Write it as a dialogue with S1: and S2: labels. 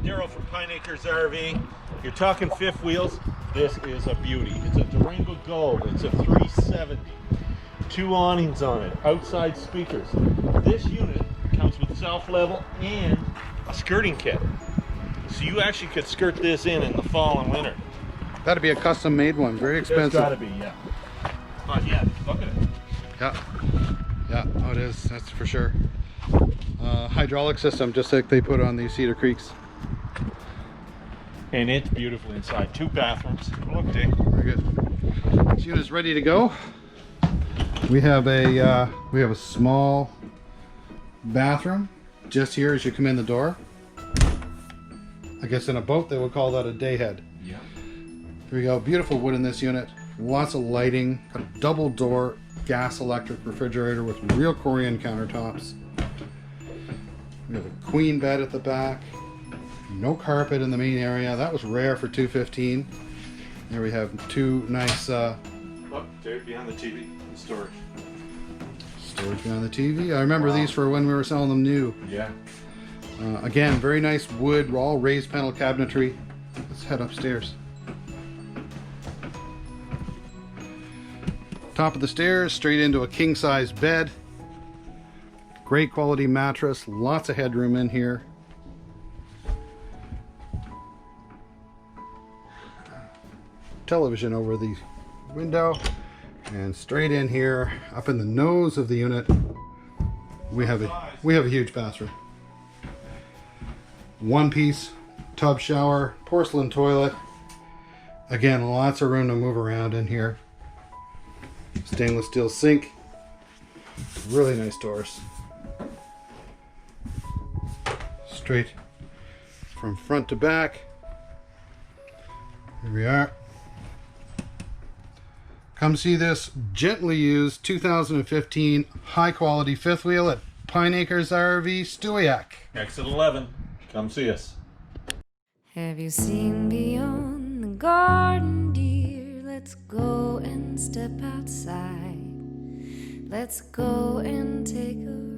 S1: Daryl from Pine Acres RV. You're talking fifth wheels. This is a beauty. It's a Durango Gold. It's a 370. 2 awnings on it. Outside speakers. This unit comes with self-level and a skirting kit. So you actually could skirt this in the fall and winter.
S2: That'd be a custom made one. Very expensive.
S1: It's gotta be, yeah. But yeah, look at it.
S2: Yeah, oh, it is. That's for sure. Hydraulic system, just like they put on these Cedar Creeks.
S1: And it's beautiful inside. 2 bathrooms. Look, Dave.
S2: Very good. This unit is ready to go. We have a small bathroom just here as you come in the door. I guess in a boat they would call that a day head.
S1: Yeah.
S2: Here we go. Beautiful wood in this unit. Lots of lighting. A double door gas electric refrigerator with real Korean countertops. We have a queen bed at the back. No carpet in the main area. That was rare for 215. There we have 2 nice
S1: Look, Dave, behind the TV, the storage.
S2: Storage behind the TV. I remember these for when we were selling them new.
S1: Yeah.
S2: Again, very nice wood, all raised panel cabinetry. Let's head upstairs. Top of the stairs, straight into a king-size bed. Great quality mattress, lots of headroom in here. Television over the window, and straight in here, up in the nose of the unit, we have a huge bathroom. 1-piece tub shower, porcelain toilet. Again, lots of room to move around in here. Stainless steel sink. Really nice doors. Straight from front to back. Here we are. Come see this gently used 2015 high quality fifth wheel at Pine Acres RV, Stewiacke.
S1: Exit 11. Come see us.
S3: Have you seen beyond the garden, dear? Let's go and step outside. Let's go and take a